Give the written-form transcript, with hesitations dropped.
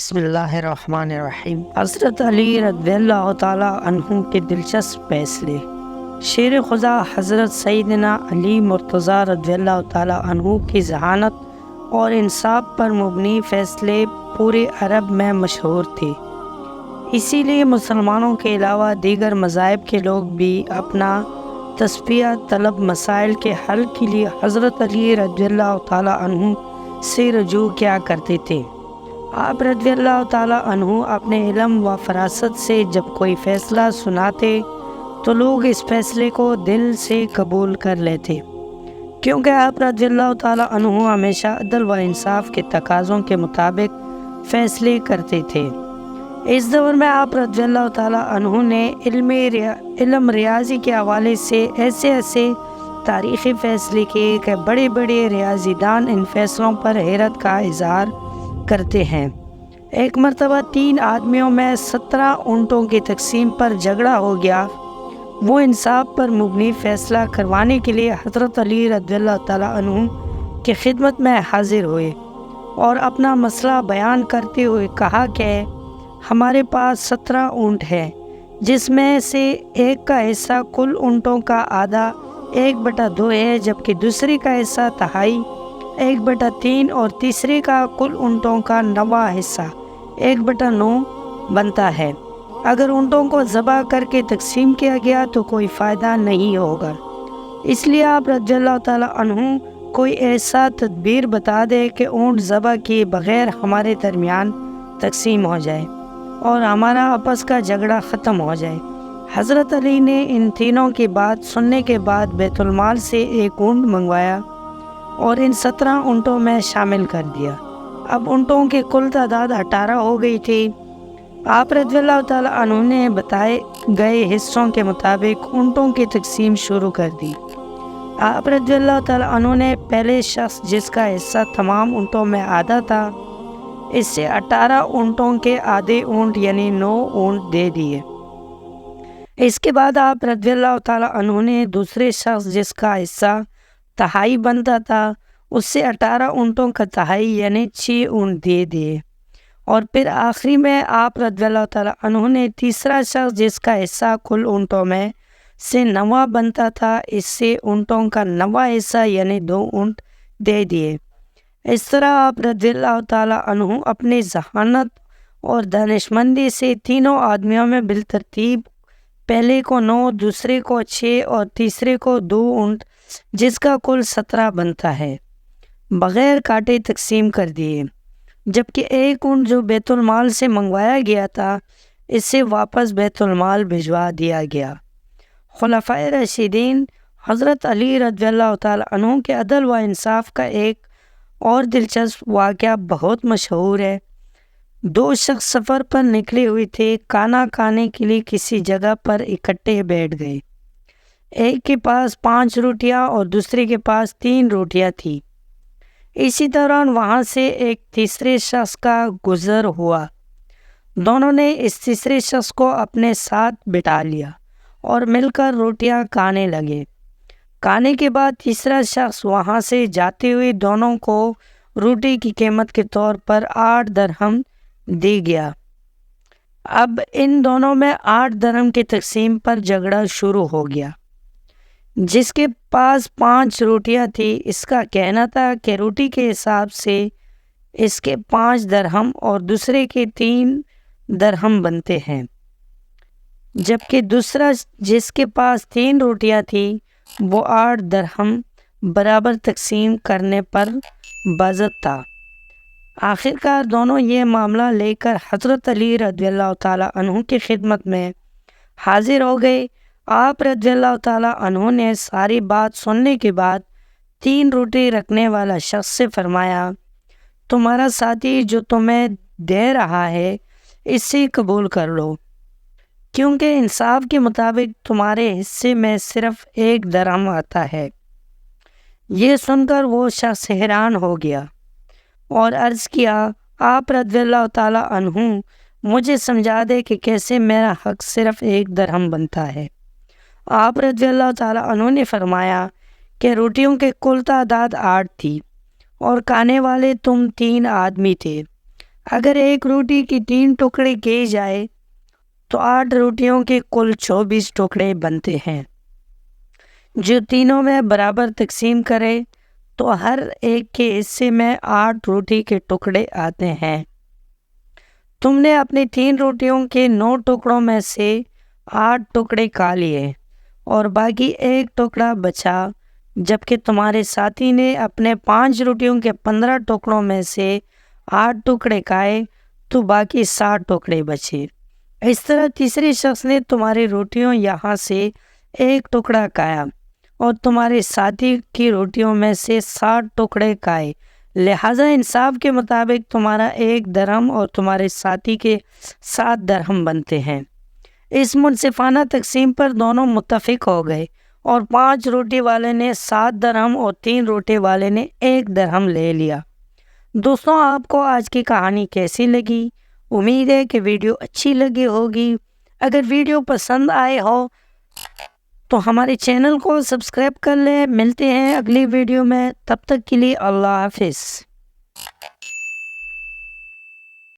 بسم اللہ الرحمن الرحیم۔ حضرت علی رضی اللہ تعالیٰ عنہ کے دلچسپ فیصلے۔ شیر خدا حضرت سیدنا علی مرتضیٰ رضی اللہ تعالیٰ عنہ کی ذہانت اور انصاف پر مبنی فیصلے پورے عرب میں مشہور تھے، اسی لیے مسلمانوں کے علاوہ دیگر مذاہب کے لوگ بھی اپنا تصفیہ طلب مسائل کے حل کے لیے حضرت علی رضی اللہ تعالیٰ عنہ سے رجوع کیا کرتے تھے۔ آپ رضی اللہ تعالیٰ عنہ اپنے علم و فراست سے جب کوئی فیصلہ سناتے تو لوگ اس فیصلے کو دل سے قبول کر لیتے، کیونکہ آپ رضی اللہ تعالیٰ عنہ ہمیشہ عدل و انصاف کے تقاضوں کے مطابق فیصلے کرتے تھے۔ اس دور میں آپ رضی اللہ تعالیٰ عنہ نے علم ریاضی کے حوالے سے ایسے تاریخی فیصلے کیے کہ بڑے بڑے ریاضی دان ان فیصلوں پر حیرت کا اظہار کرتے ہیں۔ ایک مرتبہ 3 آدمیوں میں 17 اونٹوں کی تقسیم پر جھگڑا ہو گیا۔ وہ انصاف پر مبنی فیصلہ کروانے کے لیے حضرت علی رضی اللہ تعالیٰ عنہ کی خدمت میں حاضر ہوئے اور اپنا مسئلہ بیان کرتے ہوئے کہا کہ ہمارے پاس 17 اونٹ ہیں، جس میں سے ایک کا حصہ کل اونٹوں کا آدھا 1/2 ہے، جبکہ دوسری کا حصہ تہائی 1/3 اور تیسرے کا کل اونٹوں کا 9واں حصہ 1/9 بنتا ہے۔ اگر اونٹوں کو ذبح کر کے تقسیم کیا گیا تو کوئی فائدہ نہیں ہوگا، اس لیے آپ رضی اللہ تعالیٰ عنہ کوئی ایسا تدبیر بتا دے کہ اونٹ ذبح کیے بغیر ہمارے درمیان تقسیم ہو جائے اور ہمارا آپس کا جھگڑا ختم ہو جائے۔ حضرت علی نے ان تینوں کی بات سننے کے بعد بیت المال سے ایک اونٹ منگوایا اور ان 17 اونٹوں میں شامل کر دیا۔ اب اونٹوں کی کل تعداد 18 ہو گئی تھی۔ آپ رضی اللہ تعالیٰ عنہ نے بتائے گئے حصوں کے مطابق اونٹوں کی تقسیم شروع کر دی۔ آپ رضی اللہ تعالیٰ عنہ نے پہلے شخص جس کا حصہ تمام اونٹوں میں آدھا تھا، اس سے 18 اونٹوں کے آدھے اونٹ یعنی 9 اونٹ دے دیے۔ اس کے بعد آپ رضی اللہ تعالیٰ عنہ نے دوسرے شخص جس کا حصہ تہائی بنتا تھا، اس سے 18 اونٹوں کا تہائی یعنی 6 اونٹ دے دیے، اور پھر آخری میں آپ رضی اللہ تعالیٰ عنہ نے تیسرا شخص جس کا حصہ کل اونٹوں میں سے 9واں بنتا تھا، اس سے اونٹوں کا 9واں حصہ یعنی 2 اونٹ دے دیے۔ اس طرح آپ رضی اللہ تعالیٰ عنہ اپنی ذہانت اور دانشمندی سے تینوں آدمیوں میں بالترتیب پہلے کو 9، دوسرے کو 6 اور تیسرے کو 2 اونٹ جس کا کل 17 بنتا ہے، بغیر کاٹے تقسیم کر دیے، جبکہ ایک اونٹ جو بیت المال سے منگوایا گیا تھا اسے واپس بیت المال بھجوا دیا گیا۔ خلفائے راشدین حضرت علی رضی اللہ تعالیٰ عنہ کے عدل و انصاف کا ایک اور دلچسپ واقعہ بہت مشہور ہے۔ 2 شخص سفر پر نکلے ہوئے تھے، کھانا کھانے کے لیے کسی جگہ پر اکٹھے بیٹھ گئے۔ ایک کے پاس 5 روٹیاں اور دوسرے کے پاس 3 روٹیاں تھیں۔ اسی دوران وہاں سے ایک تیسرے شخص کا گزر ہوا۔ دونوں نے اس تیسرے شخص کو اپنے ساتھ بٹھا لیا اور مل کر روٹیاں کھانے لگے۔ کھانے کے بعد تیسرا شخص وہاں سے جاتے ہوئے دونوں کو روٹی کی قیمت کے طور پر 8 درہم دے گیا۔ اب ان دونوں میں 8 درہم کی تقسیم پر جھگڑا شروع ہو گیا۔ جس کے پاس 5 روٹیاں تھیں، اس کا کہنا تھا کہ روٹی کے حساب سے اس کے 5 درہم اور دوسرے کے 3 درہم بنتے ہیں، جبکہ دوسرا جس کے پاس 3 روٹیاں تھیں وہ 8 درہم برابر تقسیم کرنے پر باضابطہ تھا۔ آخرکار دونوں یہ معاملہ لے کر حضرت علی رضی اللہ تعالیٰ عنہ کی خدمت میں حاضر ہو گئے۔ آپ رضی اللہ تعالیٰ عنہ نے ساری بات سننے کے بعد 3 روٹی رکھنے والا شخص سے فرمایا، تمہارا ساتھی جو تمہیں دے رہا ہے اس سے قبول کر لو، کیونکہ انصاف کے مطابق تمہارے حصے میں صرف 1 درہم آتا ہے۔ یہ سن کر وہ شخص حیران ہو گیا اور عرض کیا، آپ رضی اللہ تعالیٰ عنہ مجھے سمجھا دے کہ کیسے میرا حق صرف 1 درہم بنتا ہے۔ آپ رضی اللہ تعالیٰ عنہ نے فرمایا کہ روٹیوں کے کل تعداد 8 تھی اور کھانے والے تم 3 آدمی تھے۔ اگر ایک روٹی کی 3 ٹکڑے کیے جائے تو 8 روٹیوں کے کل 24 ٹکڑے بنتے ہیں، جو تینوں میں برابر تقسیم کرے تو ہر ایک کے حصے میں 8 روٹی کے ٹکڑے آتے ہیں۔ تم نے اپنی 3 روٹیوں کے 9 ٹکڑوں میں سے 8 ٹکڑے کھا لیے اور باقی ایک ٹکڑا بچا، جبکہ تمہارے ساتھی نے اپنے 5 روٹیوں کے 15 ٹکڑوں میں سے 8 ٹکڑے کھائے تو باقی 7 ٹکڑے بچے۔ اس طرح تیسرے شخص نے تمہاری روٹیوں یہاں سے ایک ٹکڑا کھایا اور تمہارے ساتھی کی روٹیوں میں سے 60 ٹکڑے کھائے، لہذا انصاف کے مطابق تمہارا 1 درہم اور تمہارے ساتھی کے 7 درہم بنتے ہیں۔ اس منصفانہ تقسیم پر دونوں متفق ہو گئے اور 5 روٹی والے نے 7 درہم اور 3 روٹی والے نے 1 درہم لے لیا۔ دوستوں، آپ کو آج کی کہانی کیسی لگی؟ امید ہے کہ ویڈیو اچھی لگی ہوگی۔ اگر ویڈیو پسند آئے ہو تو ہمارے چینل کو سبسکرائب کر لیں۔ ملتے ہیں اگلی ویڈیو میں، تب تک کے لیے اللہ حافظ۔